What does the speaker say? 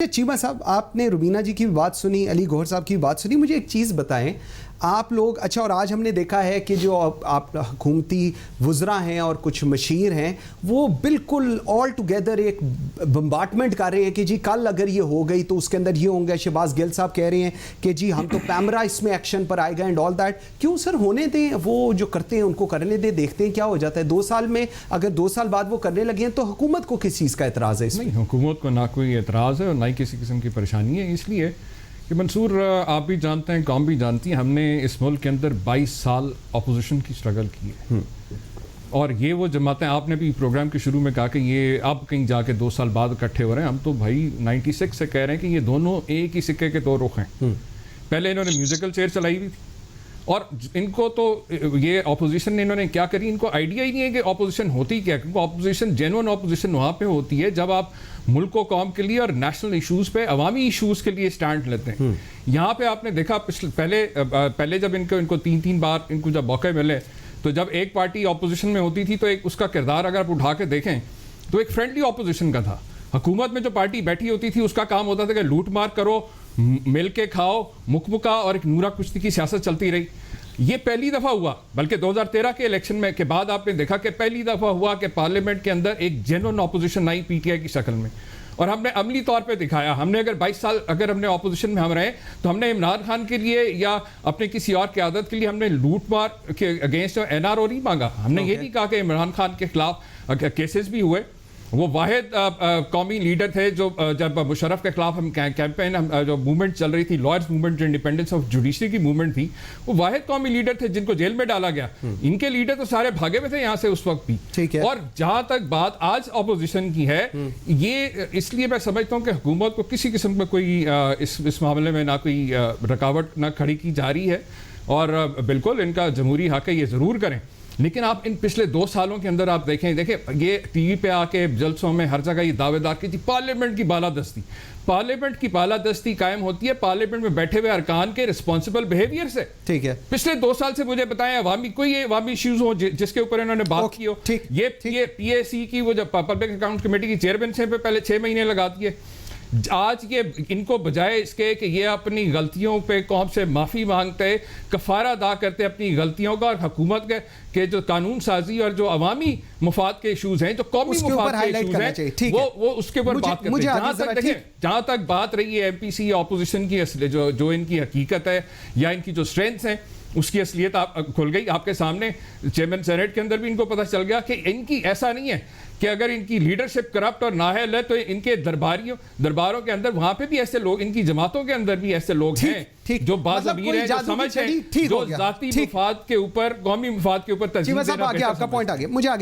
چیمہ صاحب، آپ نے روبینہ جی کی بات سنی، علی گوہر صاحب کی بات سنی، مجھے ایک چیز بتائیں آپ لوگ، اچھا اور آج ہم نے دیکھا ہے کہ جو آپ حکومتی وزراء ہیں اور کچھ مشیر ہیں وہ بالکل آل ٹوگیدر ایک بمبارٹمنٹ کر رہے ہیں کہ جی کل اگر یہ ہو گئی تو اس کے اندر یہ ہوں گے. شہباز گل صاحب کہہ رہے ہیں کہ جی ہم تو پیمرا اس میں ایکشن پر آئے گا اینڈ آل دیٹ. کیوں سر؟ ہونے دیں، وہ جو کرتے ہیں ان کو کرنے دیں، دیکھتے ہیں کیا ہو جاتا ہے. 2 سال میں اگر 2 سال بعد وہ کرنے لگے ہیں تو حکومت کو کس چیز کا اعتراض ہے اس میں؟ نہیں، حکومت کو نہ کوئی اعتراض ہے اور نہ ہی کسی قسم کی پریشانی ہے. اس لیے کہ منصور، آپ بھی جانتے ہیں، قوم بھی جانتی ہیں، ہم نے اس ملک کے اندر 22 سال اپوزیشن کی سٹرگل کی ہے. اور یہ وہ جماعتیں، آپ نے بھی پروگرام کے شروع میں کہا کہ یہ اب کہیں جا کے 2 سال بعد اکٹھے ہو رہے ہیں. ہم تو بھائی 96 سے کہہ رہے ہیں کہ یہ دونوں ایک ہی سکے کے 2 رخ ہیں. پہلے انہوں نے میوزیکل چیئر چلائی ہوئی تھی اور ان کو تو یہ اپوزیشن نے انہوں نے کیا کری، ان کو آئیڈیا ہی نہیں ہے کہ اپوزیشن ہوتی کیا. کیونکہ اپوزیشن، جینوئن اپوزیشن وہاں پہ ہوتی ہے جب آپ ملک و قوم کے لیے اور نیشنل ایشوز پہ، عوامی ایشوز کے لیے سٹینڈ لیتے ہیں. یہاں پہ آپ نے دیکھا پہلے جب ان کو 3 بار ان کو جب موقع ملے تو جب ایک پارٹی اپوزیشن میں ہوتی تھی تو ایک اس کا کردار اگر آپ اٹھا کے دیکھیں تو ایک فرینڈلی اپوزیشن کا تھا. حکومت میں جو پارٹی بیٹھی ہوتی تھی اس کا کام ہوتا تھا کہ لوٹ مار کرو، مل کے کھاؤ، مکمکا اور ایک نورا کشتی کی سیاست چلتی رہی. یہ پہلی دفعہ ہوا، بلکہ 2013 کے الیکشن میں کے بعد آپ نے دیکھا کہ پہلی دفعہ ہوا کہ پارلیمنٹ کے اندر ایک genuine opposition I P T I کی شکل میں. اور ہم نے عملی طور پہ دکھایا. ہم نے اگر 22 سال اگر ہم نے اپوزیشن میں ہم رہے تو ہم نے عمران خان کے لیے یا اپنے کسی اور قیادت کے لیے ہم نے لوٹ مار کے اگینسٹ NRO نہیں مانگا. ہم نے یہ نہیں کہا کہ عمران خان کے خلاف کیسز بھی ہوئے. وہ واحد قومی لیڈر تھے جو جب مشرف کے خلاف ہم کیمپین جو موومنٹ چل رہی تھی، لائرز موومنٹ جو انڈیپینڈنس آف جوڈیشری کی موومنٹ تھی، وہ واحد قومی لیڈر تھے جن کو جیل میں ڈالا گیا. ان کے لیڈر تو سارے بھاگے ہوئے تھے یہاں سے اس وقت بھی. اور جہاں تک بات آج اپوزیشن کی ہے، یہ اس لیے میں سمجھتا ہوں کہ حکومت کو کسی قسم کا کوئی اس معاملے میں نہ کوی رکاوٹ نہ کھڑی کی جا رہی ہے. اور بالکل ان کا جمہوری حق ہے، یہ ضرور کریں. لیکن آپ ان پچھلے 2 سالوں کے اندر آپ دیکھیں یہ ٹی وی پہ آ کے جلسوں میں ہر جگہ یہ دعوے دار کی تھی پارلیمنٹ کی بالادستی. پارلیمنٹ کی بالادستی قائم ہوتی ہے پارلیمنٹ میں بیٹھے ہوئے ارکان کے رسپانسبل بیہیویئر سے. ٹھیک ہے، پچھلے 2 سال سے مجھے بتائیں عوامی ایشوز ہوں جس کے اوپر انہوں نے بات کی ہو. یہ پی اے سی کی وہ جب پبلک اکاؤنٹ کمیٹی کی چیئرمین سے پہلے 6 مہینے لگاتی ہے. آج یہ ان کو بجائے اس کے کہ یہ اپنی غلطیوں پہ قوم سے معافی مانگتے، کفارہ ادا کرتے اپنی غلطیوں کا، اور حکومت کے جو قانون سازی اور جو عوامی مفاد کے ایشوز ہیں، جو قومی مفاد کے ایشوز ہیں، وہ اس کے اوپر بات کرتے ہیں. جہاں تک بات رہی ہے ایم پی سی اپوزیشن کی جو ان کی حقیقت ہے یا ان کی جو اسٹرینتھس ہیں، اس کی اصلیت کھل گئی آپ کے سامنے. چیئرمین سینیٹ کے اندر بھی ان کو پتہ چل گیا کہ ان کی ایسا نہیں ہے کہ اگر ان کی لیڈرشپ کرپٹ اور نااہل ہے تو ان کے درباروں کے اندر وہاں پہ بھی ایسے لوگ، ان کی جماعتوں کے اندر بھی ایسے لوگ ہیں جو باضمیر ہیں، جو سمجھ ہیں، جو ذاتی مفاد کے اوپر، قومی مفاد کے اوپر ترجیح دینا. آپ کا پوائنٹ آ گیا.